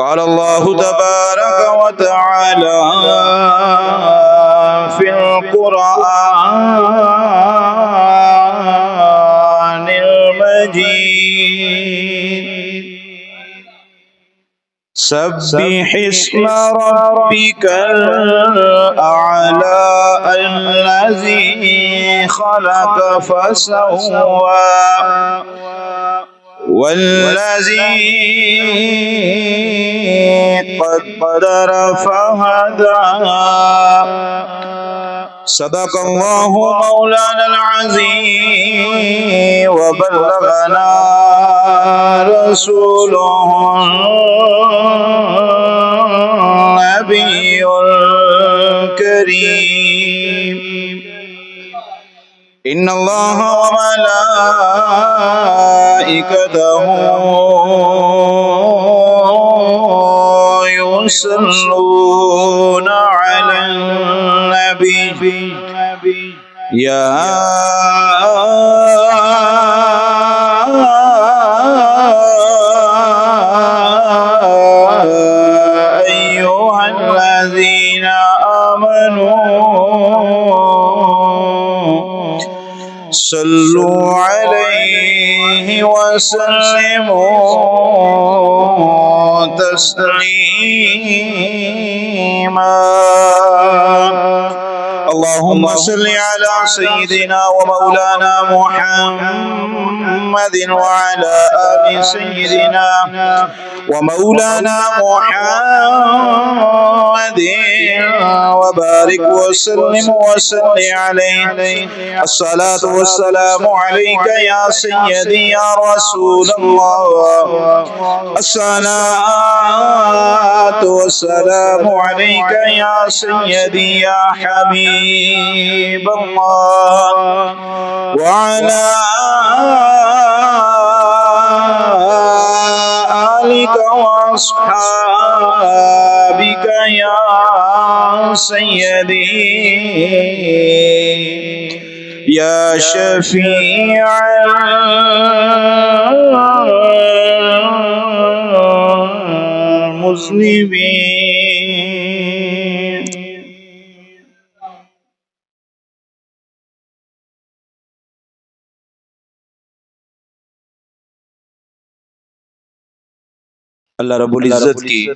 قال الله تبارك وتعالى في القرآن المجيد سبح اسم ربك الأعلى الذي خلق فسوى والذي قدر فهدى صدق الله مولانا العظيم وبلغنا رسوله النبي الكريم إن الله وملائكته يصلون على النبي يا أيها الذين آمنوا صلوا عليه وسلموا تسليما اللهم صل على سيدنا ومولانا محمد وعلى آل سيدنا ومولانا محمد وبارك وسلم وسلم عليه الصلاة والسلام عليك يا سيدي يا رسول الله الصلاة والسلام عليك يا سيدي يا حبيب الله وعلى آلك وأصحابك يا سيدي يا شفيع المذنبين اللہ رب العزت کی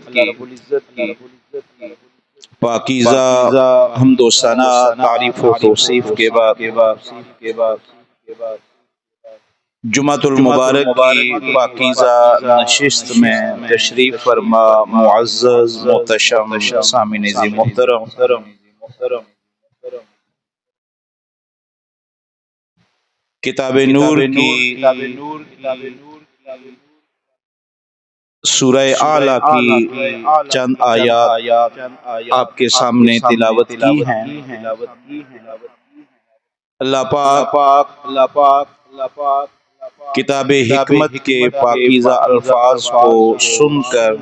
پاکیزہ حمد و ثنا تعریف و توصیف کے بعد جمعۃ المبارک کی پاکیزہ نشست میں تشریف فرما معزز محتشم سامعین عزیز محترم کتاب نور کی سورہ اعلیٰ کی چند آیات آپ کے سامنے تلاوت کی ہیں اللہ پاک کتاب حکمت کے پاکیزہ الفاظ کو سن کر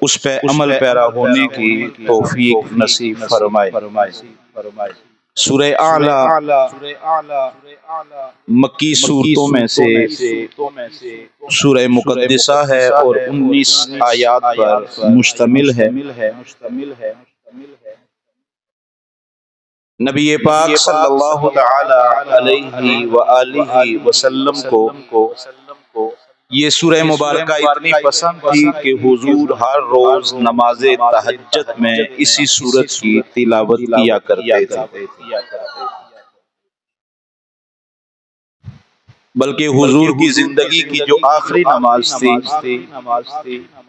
اس پہ عمل پیرا ہونے کی توفیق نصیب فرمائے سورہ اعلیٰ مکی سورتوں میں سے سورہ مقدسہ ہے اور 19 آیات پر مشتمل ہے نبی پاک صلی اللہ تعالی علیہ وآلہ وسلم کو یہ سورہ مبارکہ اتنی پسند تھی کہ حضور ہر روز نماز تہجد میں اسی سورت کی تلاوت کیا کرتے تھے بلکہ حضور کی زندگی کی جو آخری نماز تھی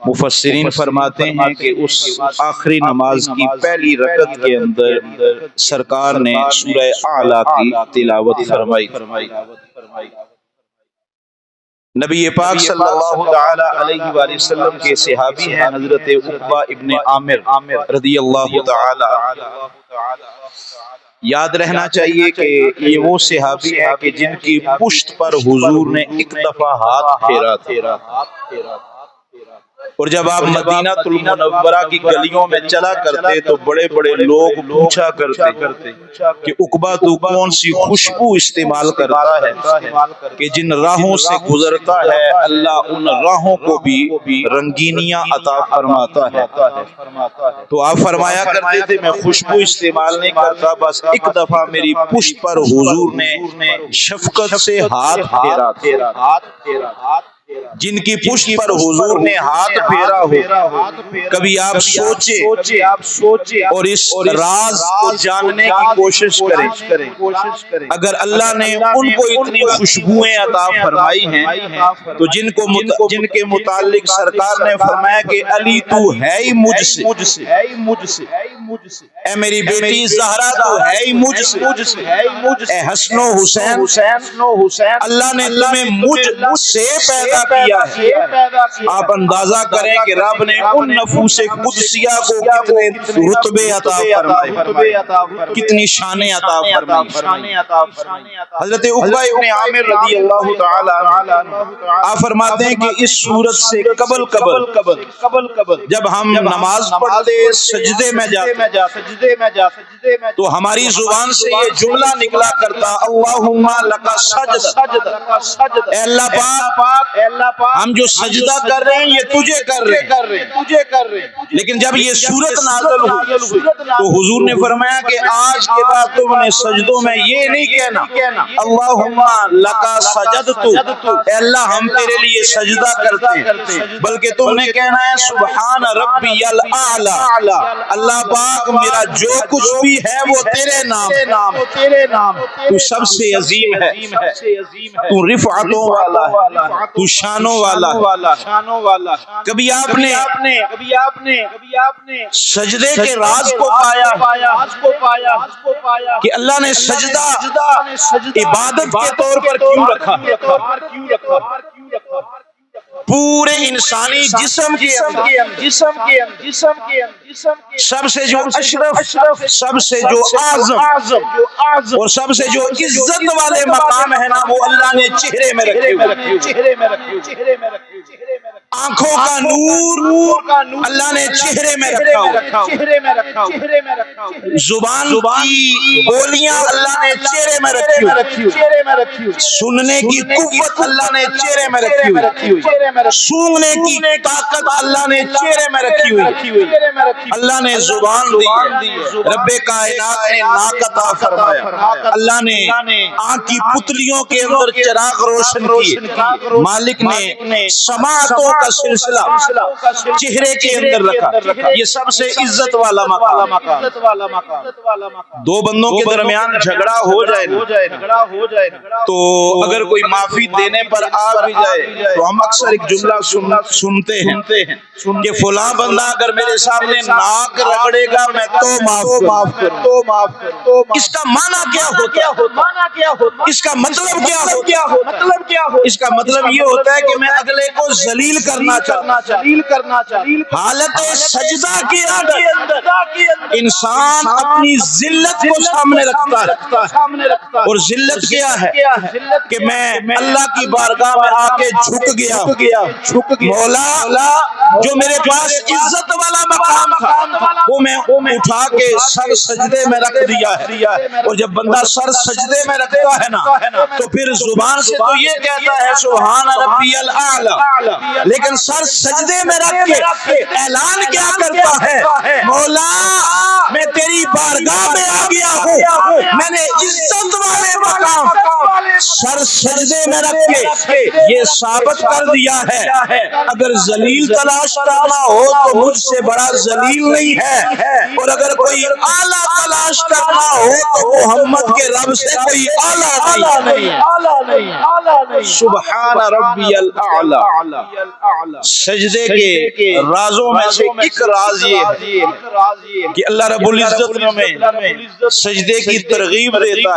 مفسرین فرماتے ہیں کہ اس آخری نماز کی پہلی رکعت کے اندر سرکار نے سورہ اعلیٰ کی تلاوت فرمائی نبی پاک صلی اللہ تعالی علیہ وآلہ وسلم کے صحابی ہیں حضرت عقبہ ابن عامر رضی اللہ تعالی یاد رہنا چاہیے کہ یہ وہ صحابی ہیں کہ جن کی پشت پر حضور نے ایک دفعہ ہاتھ پھیرا تھا اور جب آپ مدینہ المنورہ کی گلیوں میں چلا کرتے تو بڑے بڑے لوگ پوچھا کرتے کہ عقبہ تو کون سی خوشبو استعمال کرتا ہے کہ جن راہوں سے گزرتا ہے اللہ ان راہوں کو بھی رنگینیاں عطا فرماتا ہے. تو آپ فرمایا کرتے تھے میں خوشبو استعمال نہیں کرتا، بس ایک دفعہ میری پشت پر حضور نے شفقت سے ہاتھ پھیرا، جن کی پشت پر حضور نے ہاتھ پھیرا ہو. کبھی آپ سوچے اور اس راز کو جاننے کی کوشش کریں. اگر اللہ نے ان کو اتنی خوشبوئیں عطا فرمائی ہیں تو جن کے متعلق سرکار نے فرمایا کہ علی تو ہے ہی مجھ سے، اے میری بیٹی زہرا تو ہے ہی مجھ سے، اے حسن و حسین اللہ نے تمہیں مجھ سے پیدا کیا ہے. آپ اندازہ کریں کہ رب نے ان نفوس قدسیہ کو کتنے رتبے عطا فرمائے، کتنی شانیں عطا فرمائے. حضرت عقبہ ابن عامر رضی اللہ تعالی عنہ آپ فرماتے ہیں کہ اس صورت سے قبل جب ہم نماز پڑھتے سجدے میں جاتے تو ہماری زبان سے یہ جملہ نکلا کرتا اللہم لک سجد، اے اللہ پاک ہم جو سجدہ کر رہے ہیں یہ تجھے کر رہے ہیں. لیکن جب یہ صورت نازل ہوئی تو حضور نے فرمایا کہ آج کے بعد تم نے سجدوں میں یہ نہیں کہنا اللہم لک سجدت، اے اللہ ہم تیرے لیے سجدہ کرتے ہیں، بلکہ تم نے کہنا ہے سبحان ربی الاعلی، اللہ پاک میرا جو کچھ بھی ہے وہ تیرے نام، تو سب سے عظیم ہے، تو رفعتوں والا ہے، تو شانوں والا. کبھی آپ نے سجدے کے راز کو پایا کہ اللہ نے سجدہ عبادت کے طور پر کیوں رکھا؟ پورے انسانی جسم کے سب سے جو اشرف، سب سے جو اعظم اور سب سے جو عزت والے مقام ہے نا وہ اللہ نے چہرے میں رکھے. آنکھوں کا نور اللہ نے چہرے میں رکھا، زبان کی بولیاں اللہ نے چہرے میں رکھی، سننے کی قوت اللہ نے چہرے میں رکھی ہوئی، سونگنے کی طاقت اللہ نے چہرے میں رکھی ہوئی. اللہ نے زبان دی، رب کائنات نے ناک عطا فرمایا، اللہ نے آنکھ کی پتلیوں کے اندر چراغ روشن کیے، مالک نے سماعتوں کا سلسلہ چہرے کے اندر رکھا. یہ سب سے عزت والا مقام. دو بندوں کے درمیان جھگڑا ہو جائے تو اگر کوئی معافی دینے پر آ بھی جائے تو ہم اکثر ایک جملہ سنتے ہیں کہ فلاں بندہ اگر میرے سامنے ناک رگڑے گا میں تو معاف کروں. اس کا معنی کیا ہوتا؟ اس کا مطلب کیا ہوتا؟ اس کا مطلب یہ ہوتا ہے کہ میں اگلے کو ذلیل کرنا چاہتا. حالت سجدہ کے اندر انسان اپنی ذلت کو سامنے رکھتا ہے، اور ذلت کیا ہے کہ میں اللہ کی بارگاہ میں آ کے جھک گیا، مولا جو میرے پاس عزت والا مقام تھا وہ میں اٹھا کے سر سجدے میں رکھ دیا ہے. اور جب بندہ سر سجدے میں رکھتا ہے نا تو پھر زبان سے تو یہ کہتا ہے سبحان ربی الاعلی، لیکن سر سجدے میں رکھ کے اعلان کیا کرتا ہے مولا میں تیری بارگاہ میں آ گیا ہوں، میں نے عزت والے مقام سر سجدے میں رکھ کے یہ ثابت کر دیا ہے اگر ذلیل تلاش کرنا ہو تو مجھ سے بڑا ذلیل نہیں ہے، اور اگر کوئی اعلیٰ تلاش کرنا ہو تو محمد کے رب سے کوئی اعلیٰ نہیں. سبحان ربی الاعلی. سجدے کے رازوں میں سے ایک راز یہ ہے کہ اللہ رب العزت میں سجدے کی ترغیب دیتا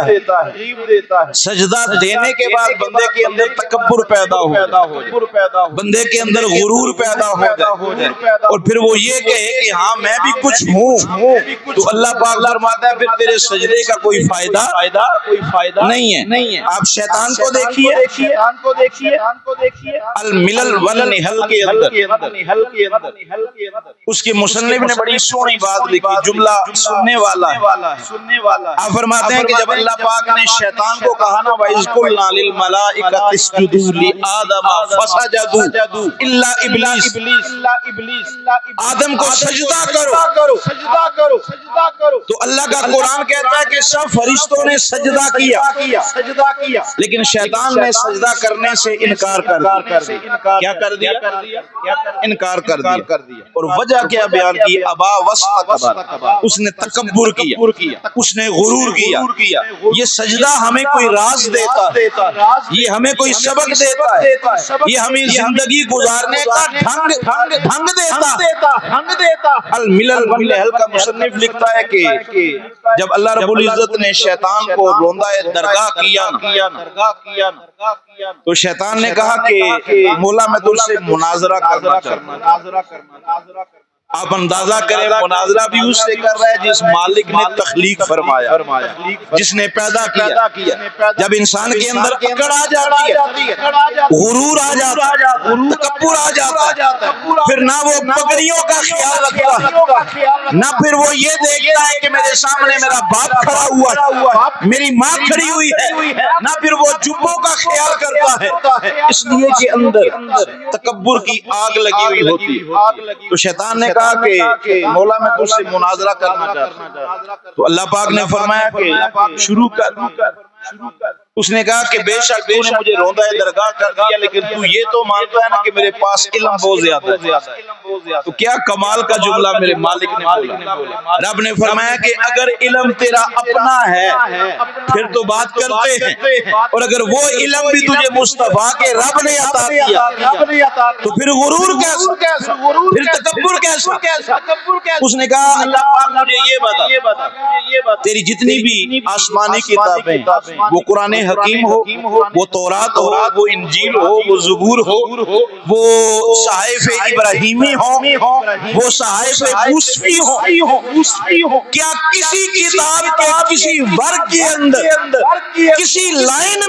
ہے. سجدہ دینے کے بعد بندے کے اندر تکبر پیدا ہو، بندے کے اندر غرور پیدا ہو جائے، اور پھر وہ یہ کہے کہ ہاں میں بھی کچھ ہوں، تو اللہ پاک فرماتا ہے پھر تیرے سجدے کا کوئی فائدہ نہیں ہے. آپ شیطان کو دیکھیے، الملل والنہایہ النحل کے اندر اس کے مصنف نے بڑی سونی بات لکھی، جملہ سننے والا ہے۔ آپ فرماتے ہیں کہ جب اللہ پاک نے شیطان کو کہا نا وَإِذْ قُلْنَا لِلْمَلَائِكَةِ اسْجُدُوا لِآدَمَ فَسَجَدُوا إِلَّا إِبْلِيسَ، آدم کو سجدہ کرو، تو اللہ کا قرآن کہتا ہے کہ سب فرشتوں نے سجدہ کیا، لیکن شیطان نے سجدہ کرنے سے انکار کر دیا۔ کیا کر دیا؟ انکار کر دیا۔ اور وجہ کیا بیان کی؟ ابا واستکبر، اس نے تکبر کیا، اس نے غرور کیا۔ یہ سجدہ ہمیں کوئی راز دیتا ہے، یہ ہمیں کوئی سبق دیتا ہے، یہ ہمیں زندگی گزارنے کا ڈھنگ دیتا۔ الملل والنحل کا مصنف لکھتا ہے کہ جب اللہ رب العزت نے شیطان کو روندہ درگاہ کیا تو شیطان نے کہا کہ مولا میں تجھ سے مناظرہ کرنا چاہتا ہوں۔ آپ اندازہ کریں مناظرہ بھی اس سے کر رہا ہے جس مالک نے تخلیق فرمایا، جس نے پیدا کیا۔ جب انسان کے اندر اکڑ آ جاتی ہے، غرور آ جاتا ہے، تکبر آ جاتا ہے، پھر نہ وہ پگڑیوں کا خیال رکھتا ہے، نہ پھر وہ یہ دیکھتا ہے کہ میرے سامنے میرا باپ کھڑا ہوا ہے، میری ماں کھڑی ہوئی ہے، نہ پھر وہ جبوں کا خیال کرتا ہے، اس لیے کہ اندر تکبر کی آگ لگی ہوئی ہوتی ہے۔ تو شیطان نے کہ مولا میں تجھ سے مناظرہ کرنا چاہتا ہوں، تو اللہ پاک نے فرمایا کہ شروع کر۔ اس نے کہا کہ بے شک تو نے مجھے روندہ درگاہ کر دیا، لیکن تو یہ تو مانتا ہے نا کہ میرے پاس علم بہت زیادہ ہے۔ تو کیا کمال کا جملہ میرے مالک نے بولا۔ رب نے فرمایا کہ اگر علم تیرا اپنا ہے پھر تو بات کرتے ہیں، اور اگر وہ علم بھی تجھے مصطفیٰ کے رب نے عطا کیا تو پھر غرور کیسا، پھر تکبر کیسا؟ اس نے کہا اللہ پاک مجھے یہ بتا، تیری جتنی بھی آسمانی کتابیں، وہ قرآن حکیم ہو، وہ تورات ہو، وہ انجیل ہو، وہ زبور ہو، وہ صحائف ابراہیمی ہو، وہ صحائف موسیٰ ہو، کیا کسی کتاب کے کسی ورق کے اندر کسی لائن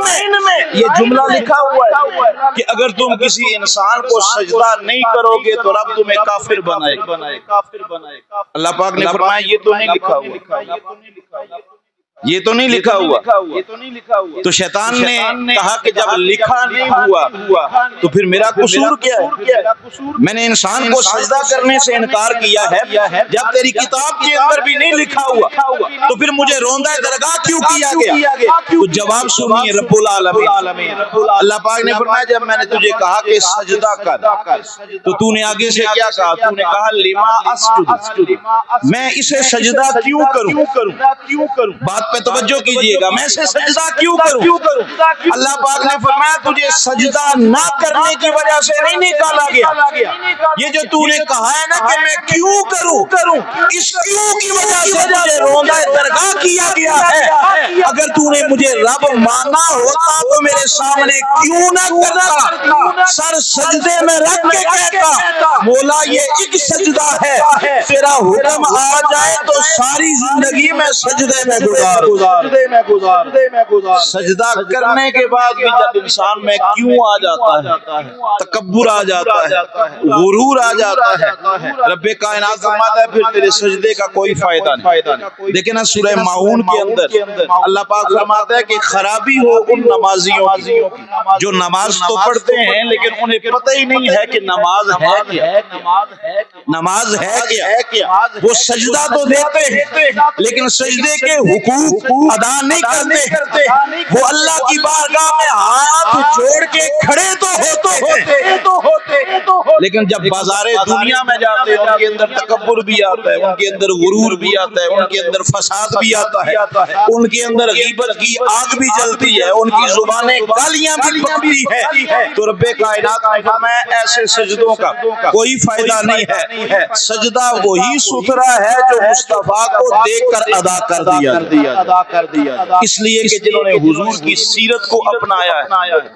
میں یہ جملہ لکھا ہوا ہے کہ اگر تم کسی انسان کو سجدہ نہیں کرو گے تو رب تمہیں کافر بنائے گا؟ اللہ پاک نے فرمایا یہ تو نہیں لکھا ہوا، یہ تو نہیں لکھا ہوا۔ تو شیطان نے کہا کہ جب لکھا نہیں ہوا تو پھر میرا قصور کیا ہے؟ میں نے انسان کو سجدہ کرنے سے انکار کیا ہے، جب تیری کتاب کے اندر بھی نہیں لکھا ہوا تو پھر مجھے روندہ درگاہ کیوں کیا گیا؟ تو جواب سنیے رب العالمین، اللہ پاک نے فرمایا جب میں نے تجھے کہا کہ سجدہ کر تو تو نے آگے سے کیا کہا؟ تو نے کہا لما اسجد، میں اسے سجدہ کیوں کروں؟ بات پہ توجہ کیجئے گا، میں اسے سجدہ کیوں کروں؟ اللہ پاک نے فرمایا تجھے سجدہ نہ کرنے کی وجہ سے نہیں نکالا گیا، یہ جو تو نے کہا ہے نا کہ میں کیوں کروں، اس کیوں کی وجہ سے مجھے روندہ درگاہ کیا گیا ہے۔ اگر تو نے مجھے رب مانا ہوتا تو میرے سامنے کیوں نہ کرتا، سر سجدے میں رکھ کے کہتا مولا یہ ایک سجدہ ہے، تیرا حکم آ جائے تو ساری زندگی میں سجدے میں گزار۔ سجدہ کرنے کے بعد بھی جب انسان میں کیوں آ جاتا ہے، تکبر آ جاتا ہے، غرور آ جاتا ہے، رب کائنات فرماتا ہے پھر تیرے سجدے کا کوئی فائدہ نہیں۔ دیکھیں نا سورہ ماعون کے اندر اللہ پاک فرماتا ہے کہ خرابی ہو ان نمازیوں کی جو نماز تو پڑھتے ہیں لیکن انہیں پتہ ہی نہیں ہے کہ نماز ہے کیا، نماز ہے کیا۔ وہ سجدہ تو دیتے ہیں لیکن سجدے کے حقوق ادا نہیں کرتے، وہ اللہ کی بارگاہ میں ہاتھ جوڑ کے کھڑے تو ہوتے لیکن جب بازار دنیا میں جاتے ہیں ان کے اندر تکبر بھی آتا ہے، ان کے اندر غرور بھی آتا ہے، ان کے اندر فساد بھی آتا ہے، ان کے اندر غیبت کی آگ بھی جلتی ہے، ان کی زبانیں گالیاں بھی پکتی ہے۔ تو رب کائنات نے فرمایا ایسے سجدوں کا کوئی فائدہ نہیں ہے، سجدہ وہی ستھرا ہے جو مصطفیٰ کو دیکھ کر ادا کر دیا، اس لیے کہ جنہوں نے حضور کی سیرت کو اپنایا ہے،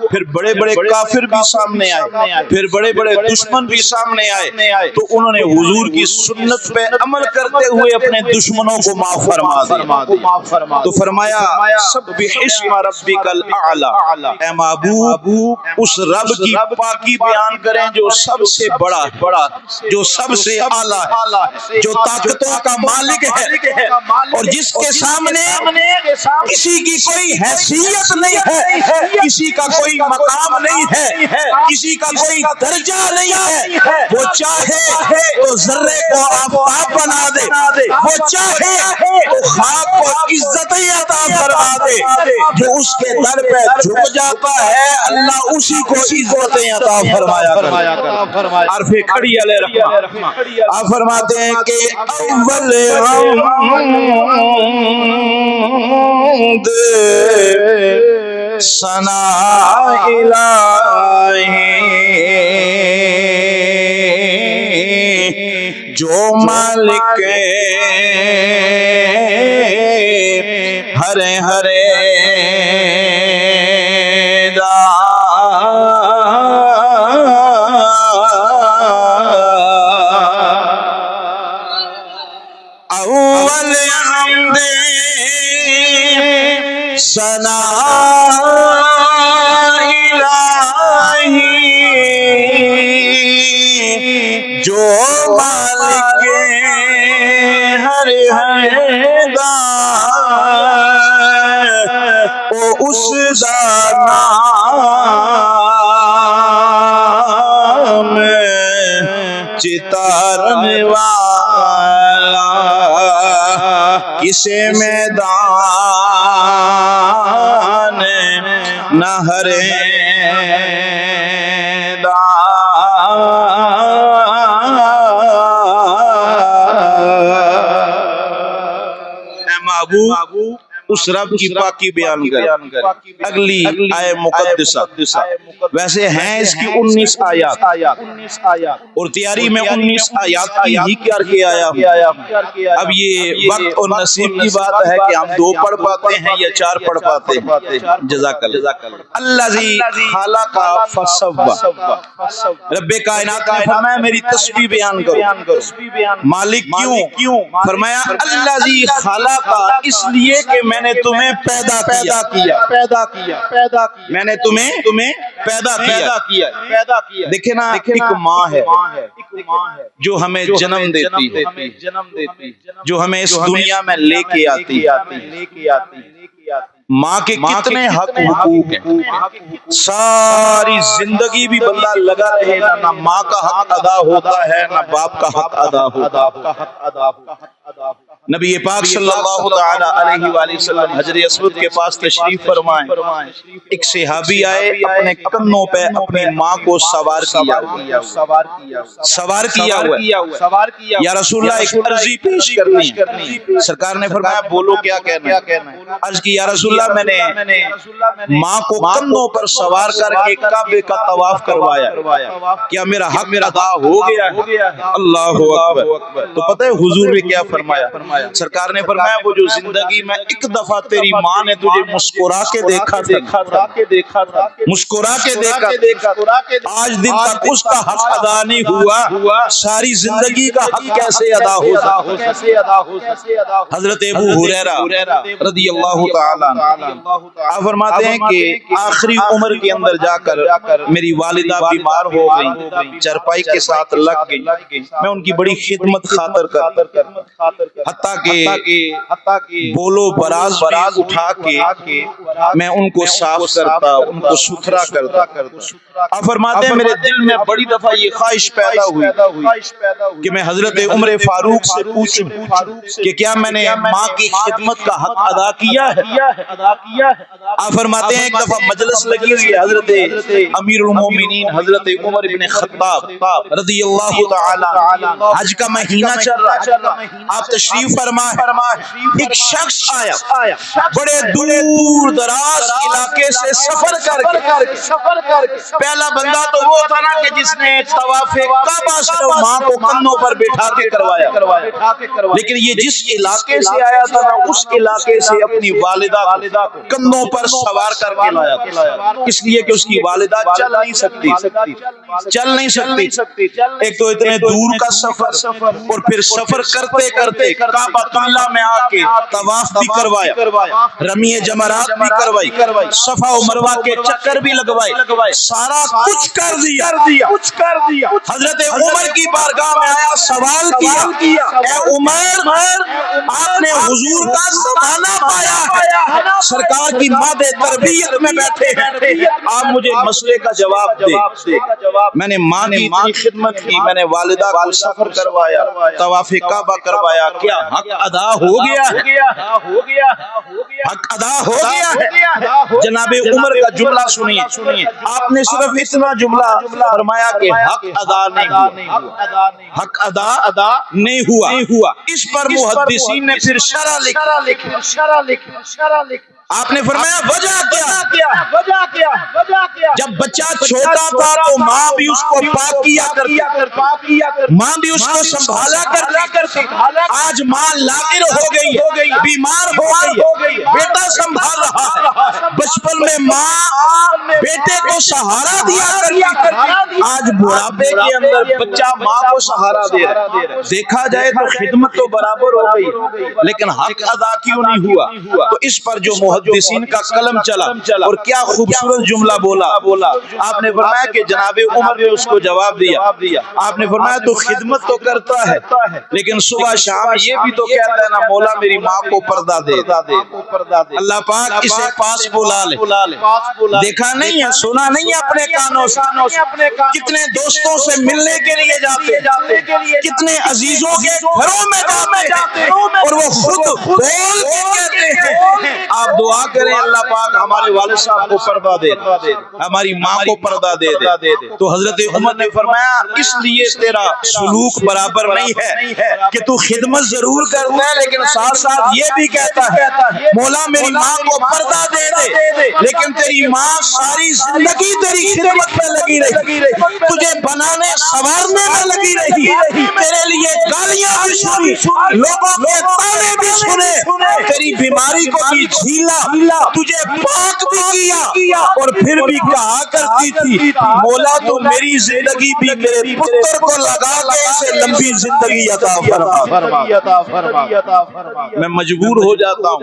پھر بڑے بڑے کافر بھی سامنے آئے، پھر بڑے بڑے دشمن بھی سامنے آئے، تو انہوں نے حضور کی سنت پہ عمل کرتے ہوئے اپنے دشمنوں کو معاف فرما دیا۔ تو فرمایا سبح اسم ربک الاعلی، اے محبوب اس رب کی پاکی بیان کریں جو سب سے بڑا ہے، جو سب سے اعلیٰ ہے، جو طاقتوں کا مالک ہے اور جس کے سامنے کسی کی کوئی حیثیت نہیں ہے، کسی کا کوئی مقام نہیں ہے، کسی کا کوئی درجہ نہیں ہے۔ وہ چاہے تو ذرے کو آفتاب بنا دے، وہ چاہے تو خاک کو عزتیں عطا فرما دے، جو اس کے در پہ جھک جاتا ہے اللہ اسی کو عزتیں عطا فرمایا کرتا۔ عرف کھڑی علیہ رحمہ آپ فرماتے ہیں کہ اول حمد ثنا الہی جو مالک ہرے ہرے ثنا الہی جو مالک ہر دا او اس دا نام چتارن والا کسے میدان نہ ہرے دا۔ اے محبوب اس رب کی پاکی بیان کر۔ اگلی آیت مقدسہ، ویسے ہیں اس کی 19 آیات اور تیاری میں 19 آیات کی ہی کر کے آیا ہوں۔ اب یہ وقت اور نصیب کی بات ہے کہ ہم 2 پڑھ پاتے ہیں یا 4 پڑھ پاتے ہیں۔ جزاک اللہ۔ الذی خلق فسوى، رب کائنات نے فرمایا میری تسبیح بیان کرو۔ مالک کیوں؟ فرمایا الذی خلق، اس لیے کہ میں نے تمہیں پیدا کیا، میں نے تمہیں پیدا کیا۔ دیکھیں نا، ایک ماں ہے جو ہمیں جنم دیتی ہے، جو ہمیں اس دنیا میں لے کے آتی ہے۔ ماں کے کتنے حق حقوق ہیں، ساری زندگی بھی بندہ لگا رہے گا، نہ ماں کا حق ادا ہوتا ہے نہ باپ کا حق ادا ہوتا ہے۔ نبی پاک صلی اللہ تعالی علیہ وآلہ وسلم حجر اسود کے پاس تشریف فرمائیں، ایک صحابی آئے، اپنے کندھوں پہ اپنی ماں کو سوار کیا ہوا، یا رسول اللہ ایک عرضی پیش کرنی ہے۔ سرکار نے فرمایا بولو کیا کہنا ہے؟ عرض کی یا رسول اللہ میں نے ماں کو کندھوں پر سوار کر کے کعبے کا طواف کروایا، کیا میرا حق ادا ہو گیا ہے؟ اللہ اکبر۔ تو پتہ ہے حضور نے کیا فرمایا؟ سرکار نے فرمایا وہ جو زندگی میں ایک دفعہ تیری ماں نے تجھے مسکرا کے دیکھا تھا، مسکرا کے دیکھا، آج دن تک اس کا حق ادا نہیں ہوا، ساری زندگی کا حق کیسے ادا ہو؟ حضرت ابو ہریرہ رضی اللہ تعالیٰ آپ فرماتے ہیں کہ آخری عمر کے اندر جا کر میری والدہ بیمار ہو گئی، چرپائی کے ساتھ لگ گئی، میں ان کی بڑی خدمت خاطر حتیٰ کہ بولو براز اٹھا کے میں ان کو صاف کرتا، ان کو ستھرا کرتا۔ آپ فرماتے ہیں میرے دل میں بڑی دفعہ یہ خواہش پیدا ہوئی کہ میں حضرت عمر فاروق سے پوچھوں کہ کیا میں نے ماں کی خدمت کا حق ادا کیا ہے؟ آپ فرماتے ہیں ایک دفعہ مجلس لگی ہوئی ہے، حضرت امیر المومنین حضرت عمر بن خطاب رضی اللہ تعالی، حج کا مہینہ چل رہا ہے، آپ تشریف فرما ہے ایک شخص آیا بڑے دور دراز علاقے سے سفر کر کے پہلا بندہ تو وہ تھا نا کہ جس نے طواف کعبہ صرف ماں کو کندھوں پر بٹھا کے کروایا، لیکن یہ جس علاقے سے آیا تھا نا اس علاقے سے اپنی والدہ کو کندھوں پر سوار کر کے لایا، اس لیے کہ اس کی والدہ چل نہیں سکتی۔ ایک تو اتنے دور کا سفر اور پھر سفر کرتے کرتے کعبہ اللہ میں آ کے طواف بھی کروایا، رمی جمرات بھی کروائی، صفا و مروہ کے چکر بھی لگوائے، سارا کچھ کر دیا۔ حضرت عمر کی بارگاہ میں آیا، سوال کیا اے عمر آپ نے حضور کا زمانہ پایا ہے، سرکار کی مادے تربیت میں بیٹھے ہیں، آپ مجھے مسئلے کا جواب دے۔ میں نے ماں کی اتنی خدمت کی، میں نے والدہ کو سفر کروایا، طواف کعبہ کروایا، کیا حق ادا ہو گیا؟ حق ادا ہو گیا ہے؟ جناب عمر کا جملہ سنیے، آپ نے صرف اتنا جملہ فرمایا کہ حق ادا نہیں ہوا۔ اس پر محدثین نے پھر شرح لکھی، آپ نے فرمایا وجہ کیا؟ جب بچہ چھوٹا تھا تو ماں بھی اس کو پاک کیا کرتی، ماں بھی اس کو سنبھالا کرتی، آج ماں لاغر ہو گئی، بیمار ہو گئی، بیٹا سنبھال رہا، بچپن میں ماں بیٹے کو سہارا دیا کرتی، آج بڑھاپے کے اندر بچہ ماں کو سہارا دے رہا۔ دیکھا جائے تو خدمت تو برابر ہو گئی، لیکن حق ادا کیوں نہیں ہوا؟ تو اس پر جو محدثین کا قلم چلا اور کیا خوبصورت جملہ بولا، آپ نے فرمایا کہ جناب عمر نے اس کو جواب دیا، آپ نے فرمایا تو خدمت تو کرتا ہے لیکن صبح شام یہ بھی تو کہتا ہے نا مولا میری ماں کو پردہ دے۔ اللہ پاک اسے پاس بلا لے، دیکھا نہیں ہے، سنا نہیں ہے اپنے کانوں سے، کتنے دوستوں سے ملنے کے لیے جاتے، کتنے عزیزوں کے گھروں میں جاتے اور وہ خود بول کے کہتے ہیں آپ دعا کریں اللہ پاک ہمارے والد صاحب کو پردہ دے، ہماری ماں کو پردہ دے۔ تو حضرت عمر نے فرمایا اس لیے تیرا سلوک برابر نہیں ہے کہ تو خدمت ضرور کرتا ہے لیکن ساتھ ساتھ یہ بھی کہتا ہے مولا میری ماں کو پردہ دے، لیکن تیری ماں ساری زندگی تیری خدمت میں لگی رہی، تجھے بنانے سنوارنے میں لگی رہی، تیرے لیے گالیاں بھی سنی، لوگوں کے طعنے بھی سنے، تیری بیماری کو بھی جھیلا، تجھے پاک بھی کیا اور پھر بھی کہا کرتی تھی مولا تو میری زندگی بھی میرے پتر کو لگا کے اسے لمبی زندگی عطا فرما۔ میں مجبور ہو جاتا ہوں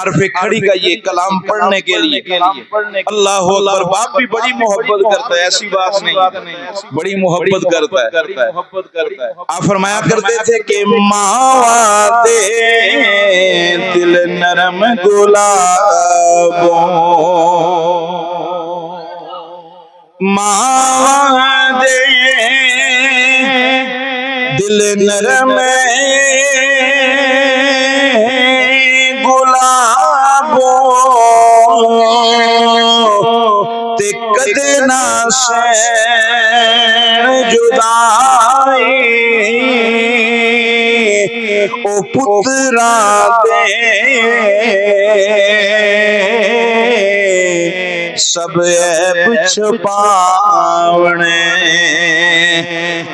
عرف کھڑی کا یہ کلام پڑھنے کے لیے، اللہ اکبر، باپ بھی بڑی محبت کرتا ہے، ایسی بات نہیں، بڑی محبت کرتا ہے۔ آپ فرمایا کرتے تھے کہ ماں دے دل نرم گلابوں، ماں دے دل نرم گلابوں، تکد نہ سین جدائی، او پترا دے سب عیب چھپاونے،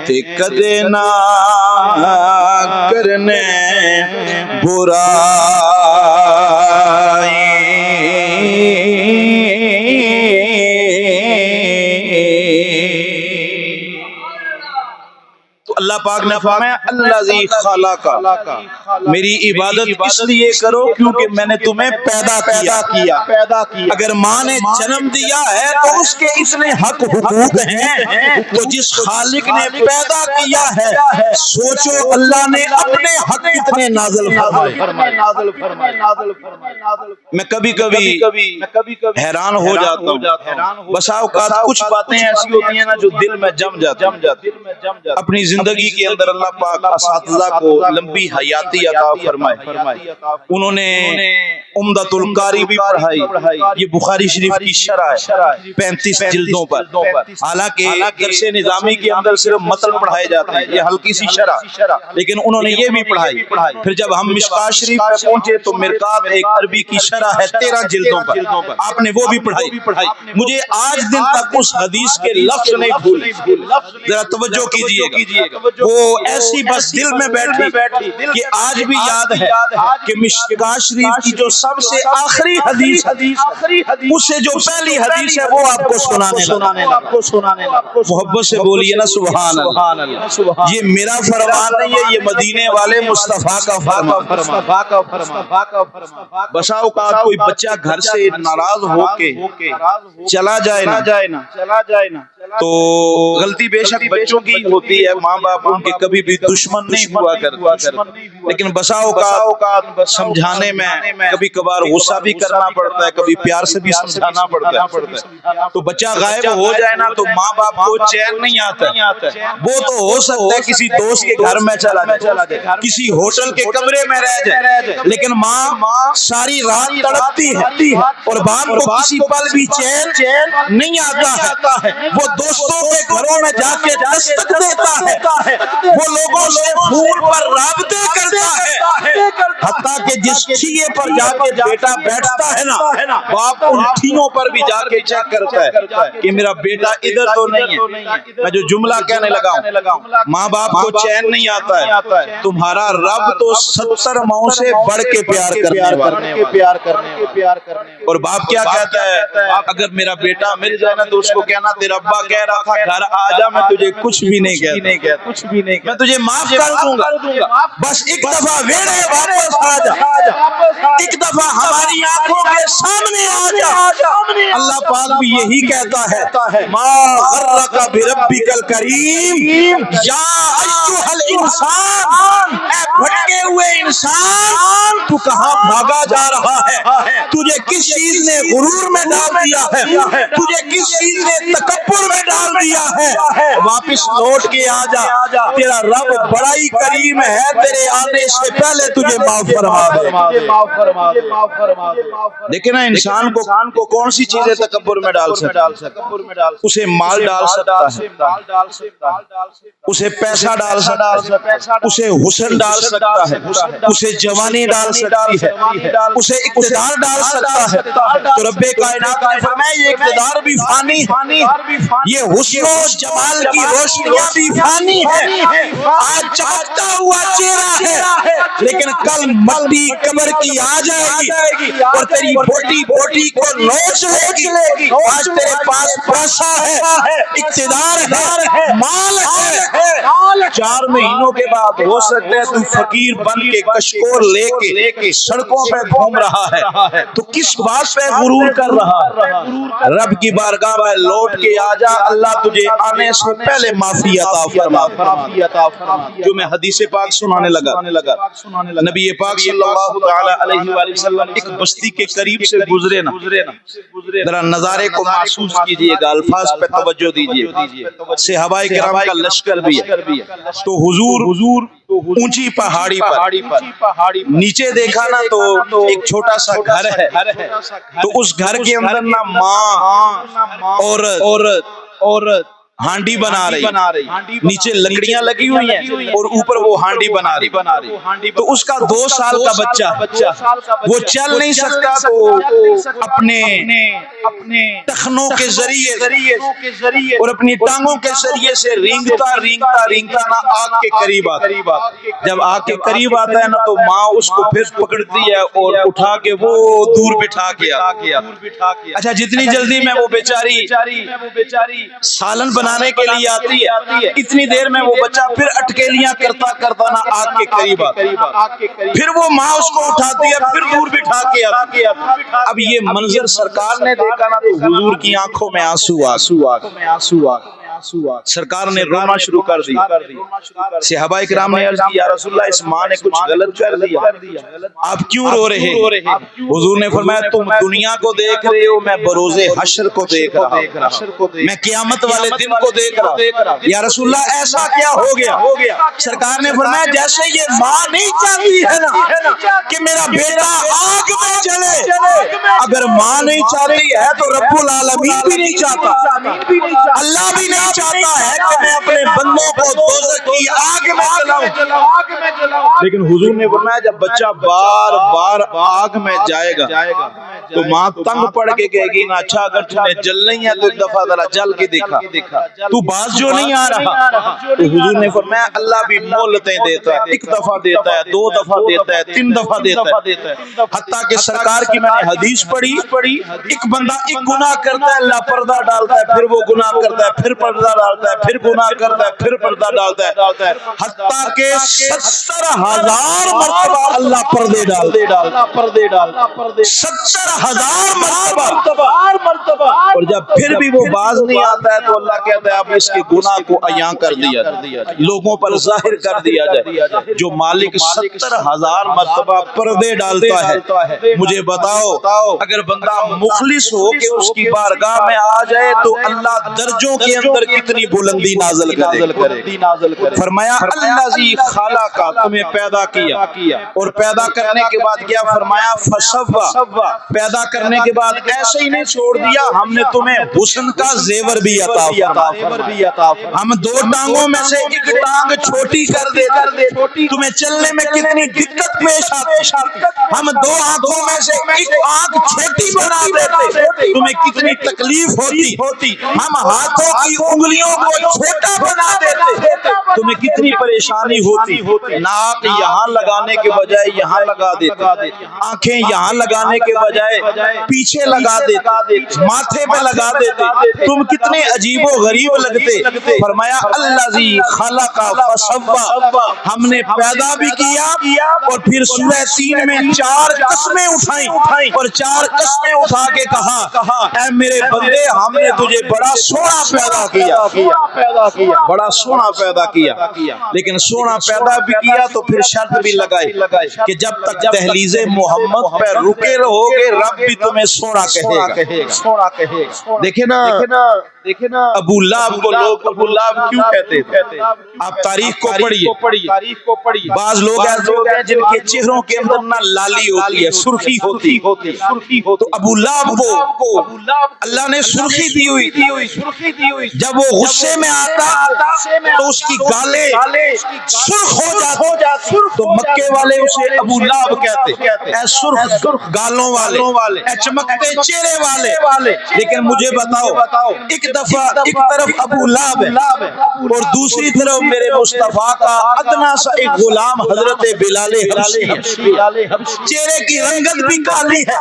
تے کدے نہ کرنے برائی۔ تو اللہ پاک نے فرمایا الذی خلق، میری عبادت اس لیے کرو کیونکہ میں نے تمہیں پیدا کیا۔ اگر ماں نے جنم دیا ہے تو اس کے اتنے حق حقوق ہیں، تو جس خالق نے پیدا کیا ہے سوچو اللہ نے اپنے حق کتنے نازل فرمائے۔ میں کبھی حیران ہو جاتا ہوں، بسا اوقات کچھ باتیں ایسی ہوتی ہیں نا جو دل میں جم جاتی ہیں، اپنی زندگی کے اندر اللہ پاک اساتذہ کو لمبی حیاتی عطا فرمائے. انہوں نے عمدۃ القاری بھی پڑھائی. یہ بخاری شریف کی شرح ہے 35 جلدوں پر. حالانکہ درس نظامی کے اندر صرف متن پڑھائے جاتے ہیں, یہ ہلکی سی شرح, لیکن انہوں نے یہ بھی پڑھائی. پھر جب ہم مشکات شریف پہ پہنچے تو مرقات ایک عربی کی شرح ہے 13 جلدوں پر, آپ نے وہ بھی پڑھائی. مجھے آج دن تک اس حدیث کے لفظ نہیں بھولے. ذرا توجہ کیجئے گا, وہ ایسی بس دل میں بیٹھی کہ آج بھی یاد ہے کہ مشکات شریف کی جو سب سے آخری حدیث اس سے جو پہلی حدیث ہے وہ آپ کو سنانے لگا. محبت سے بولیے نا سبحان اللہ. یہ میرا فرمان نہیں ہے, یہ مدینے والے مصطفیٰ کا فرمان. بسا اوقات کوئی بچہ گھر سے ناراض ہو کے چلا جائے نا تو غلطی بے شک بچوں کی ہوتی ہے, ماں باپ ان کے کبھی بھی دشمن نہیں ہوا کرتے, لیکن بسا اوقات سمجھانے میں کبھی کبھار غصہ بھی کرنا پڑتا ہے, کبھی پیار سے بھی سمجھانا پڑتا ہے. تو بچہ غائب ہو جائے نا تو ماں باپ کو چین نہیں آتا. وہ تو ہو سکتا ہے کسی دوست کے گھر میں چلا جائے, کسی ہوٹل کے کمرے میں رہ جائے, لیکن ماں ساری رات تڑپتی ہے اور باپ کو کسی پل بھی چین نہیں آتا ہے. وہ دوستوں کے گھروں میں جا کے دستک دیتا ہے, وہ لوگوں سے فون پر رابطے کرتا ہے, حتیٰ کہ جس چیئے پر جا کے بیٹا بیٹھتا ہے نا باپ ان ٹھیوں پر بھی جا کے چیک کرتا ہے کہ میرا بیٹا ادھر تو نہیں ہے. میں جو جملہ کہنے لگا ہوں, ماں باپ کو چین نہیں آتا ہے, تمہارا رب تو 70 ماؤں سے بڑھ کے پیار کرنے. اور باپ کیا کہتا ہے, اگر میرا بیٹا مل جائے نا تو اس کو کہنا تیرا ابا کہہ رہا تھا گھر آ جا, میں تجھے کچھ بھی نہیں کہتا, میں تجھے معاف کر دوں گا, بس ایک دفعہ ویڑے واپس آ جا, ایک دفعہ ہماری آنکھوں کے سامنے آ جا. اللہ پاک بھی یہی کہتا ہے, ما غرک بربک الکریم یا ایھا الانسان, اے بھٹکے ہوئے انسان تو کہاں بھاگا جا رہا ہے, تجھے کس چیز نے غرور میں ڈال دیا ہے, تجھے کس چیز نے تکبر میں ڈال دیا ہے, واپس لوٹ کے آ جا, تیرا رب بڑا ہی کریم ہے, تیرے آنے سے پہلے تجھے معاف فرما دے. لیکن انسان کو کون سی چیزیں تکبر میں ڈال سکتا ہے؟ اسے مال ڈال سکتا ہے, اسے پیسہ ڈال سکتا ہے, اسے حسن ڈال سکتا ہے, اسے جوانی ڈال سکتی ہے, اسے اقتدار ڈال سکتا ہے. تو رب کائنات نے فرمایا یہ اقتدار بھی فانی, یہ حسن و جمال کی روشنیاں بھی فانی ہے. آج چمکتا ہوا چہرہ ہے, لیکن کل مٹی قبر کی آ جائے گی اور تیری بوٹی کو نوچ لے گی. آج تیرے پاس پیسہ ہے, اقتدار ہے, مال ہے, 4 مہینوں کے بعد ہو سکتا ہے تو فقیر بن کے کشکول لے کے سڑکوں پہ گھوم رہا ہے, تو کس بات پہ غرور کر رہا ہے؟ رب کی بارگاہ میں لوٹ کے آ جا, اللہ تجھے آنے سے پہلے معافی عطا فرما. جو میں حدیث پاک سنانے لگا, نبی پاک صلی اللہ تعالی علیہ وآلہ وسلم ایک بستی کے قریب سے گزرے نا, ذرا نظارے کو محسوس کیجئے گا, الفاظ پہ توجہ دیجئے. صحابہ کرام کا لشکر بھی ہے, تو حضور اونچی پہاڑی پر نیچے دیکھا نا تو ایک چھوٹا سا گھر ہے, تو اس گھر کے اندر نا ماں اور ہانڈی بنا رہی, نیچے لکڑیاں لگی ہوئی ہیں اور اوپر وہ ہانڈی بنا رہی. تو اس کا 2 سال کا بچہ وہ چل نہیں سکتا, تو اپنے ٹخنوں کے ذریعے اور اپنی ٹانگوں کے ذریعے سے رینگتا نا آگ کے قریب آتا. جب آگ کے قریب آتا ہے نا تو ماں اس کو پھر پکڑتی ہے اور اٹھا کے وہ دور بٹھا کے اچھا جتنی جلدی میں وہ بیچاری سالن بنانے کے لیے آتی ہے, اتنی دیر میں وہ بچہ پھر اٹکیلیاں کرتا نا آگ کے قریب آتا, پھر وہ ماں اس کو اٹھاتی ہے, پھر دور بٹھا کے آتی. اب یہ منظر سرکار نے دیکھا نا تو حضور کی آنکھوں میں آنسو آ. سرکار نے رونا شروع کر دیا. صحابہ کرام نے عرض کی یا رسول اللہ اس ماں نے کچھ غلط کر دیا, آپ کیوں رو رہے ہیں؟ حضور نے فرمایا تم دنیا کو دیکھ رہے ہو, میں بروز حشر کو دیکھ رہا ہوں, میں قیامت والے دن کو دیکھ رہا ہوں. یا رسول اللہ ایسا کیا ہو گیا؟ سرکار نے فرمایا جیسے یہ ماں نہیں چاہتی ہے نا کہ میرا بیٹا آگ میں جلے, اگر ماں نہیں چاہتی ہے تو رب العالمین بھی نہیں چاہتا, اللہ بھی نہیں چاہتا ہے کہ میں اپنے بندوں کو دوزخ کی آگ میں جلاؤں. لیکن حضور نے فرمایا جب بچہ بار بار آگ میں جائے گا تو ماں تنگ پڑ کے کہے گی نا اچھا اگر تمہیں جلنا ہی ہے تو ایک دفعہ ذرا جل کے دیکھا, تو باز جو نہیں آ رہا. تو حضور نے فرمایا اللہ بھی مہلتیں دیتا ہے, ایک دفعہ دیتا ہے, 2 دفعہ دیتا ہے, 3 دفعہ دیتا ہے. حتیٰ کہ سرکار کی میں نے حدیث پڑھی, ایک بندہ ایک گناہ کرتا ہے اللہ پردہ ڈالتا ہے, پھر وہ گناہ کرتا ہے, پھر پردہ ڈالتا ہے, پھر گناہ کرتا ہے, پھر پردہ ڈالتا ہے, حتیٰ کہ 70,000 مرتبہ اللہ پردے ڈالتا ہے, 70,000 مرتبہ. اور جب پھر بھی وہ باز نہیں آتا ہے تو اللہ کہتا ہے اب اس کے گناہ کو عیاں کر دیا جائے, لوگوں پر ظاہر کر دیا جائے. جو مالک 70,000 مرتبہ پردے ڈالتا ہے, مجھے بتاؤ اگر بندہ مخلص ہو کہ اس کی بارگاہ میں آ جائے تو اللہ درجوں کے اندر کتنی بلندی نازل کرے. فرمایا الذی خلق, تمہیں پیدا کیا, اور پیدا کرنے کے بعد کیا فرمایا فسوا, پیدا کرنے کے بعد ایسے ہی نہیں چھوڑ دیا, ہم نے تمہیں حسن کا زیور بھی عطا فرمایا. ہم 2 ٹانگوں میں سے ایک ٹانگ چھوٹی کر دیتے, تمہیں چلنے میں کتنی دقت پیش آتی. ہم 2 آنکھوں میں سے ایک آنکھ چھوٹی بنا دیتے, تمہیں کتنی تکلیف ہوتی. ہم ہاتھوں کی انگلیوں کو چھوٹا بنا دیتے, تمہیں کتنی پریشانی ہوتی. ناک یہاں لگانے کے بجائے یہاں لگا دیتے, آنکھیں یہاں لگانے کے بجائے پیچھے لگا دیتے, ماتھے پہ لگا دیتے, تم کتنے عجیب و غریب لگتے. فرمایا الذی خلق فسوا, ہم نے پیدا بھی کیا اور پھر سورہ 3 میں 4 قسمیں اٹھائیں اور 4 قسمیں اٹھا کے کہا اے میرے بندے ہم نے تجھے بڑا سونا پیدا کیا, بڑا سونا پیدا کیا. لیکن سونا پیدا بھی کیا تو پھر شرط بھی لگائی کہ جب تک دہلیز محمد پہ رکے رہو گے رب بھی تمہیں سونا کہے گا. دیکھیں نا ابو لہب کو لوگ ابو لہب کیوں کہتے تھے؟ آپ تاریخ کو پڑھیے. بعض لوگ ایسے ہوتے ہیں جن کے چہروں کے اندر نہ لالی ہوتی ہے, سرخی ہوتی. تو ابو لہب کو اللہ نے سرخی دی ہوئی, جب وہ غصے میں آتا تو اس کی گالیں سرخ ہو جاتی. تو مکے والے اسے ابو لہب کہتے, اے سرخ گالوں والے, اے چمکتے چہرے والے. لیکن مجھے بتاؤ ایک دفعہ ایک طرف ابو لہب اور دوسری طرف میرے مصطفیٰ کا ادنا سا ایک غلام حضرت بلال حبشی, چہرے کی رنگت بھی کالی ہے,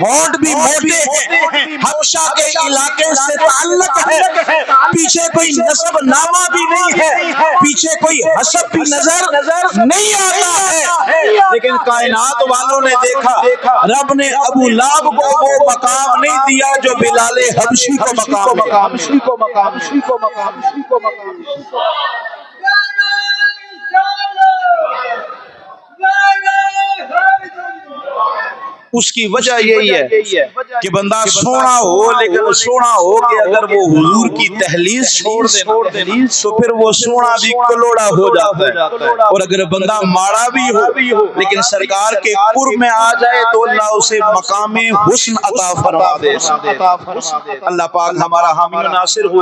ہونٹ بھی موٹے ہیں, حبشہ کے علاقے سے تعلق ہے, پیچھے کوئی نسب نامہ بھی نہیں ہے, پیچھے کوئی حسب بھی نظر نہیں آتا ہے. لیکن کائنات والوں نے دیکھا رب نے ابو لہب کو وہ مقام نہیں دیا جو بلال حبشی کو مقام. اس کی وجہ یہی ہے کہ بندہ سونا ہو, لیکن سونا ہو کہ اگر وہ حضور کی دہلیز چھوڑ دے تو پھر وہ سونا بھی کلوڑا ہو جاتا ہے. اور اگر بندہ ماڑا بھی ہو لیکن سرکار کے قرب میں آ جائے تو اللہ اسے مقام حسن عطا فرما دے. اللہ پاک ہمارا حامی و ناصر ہو.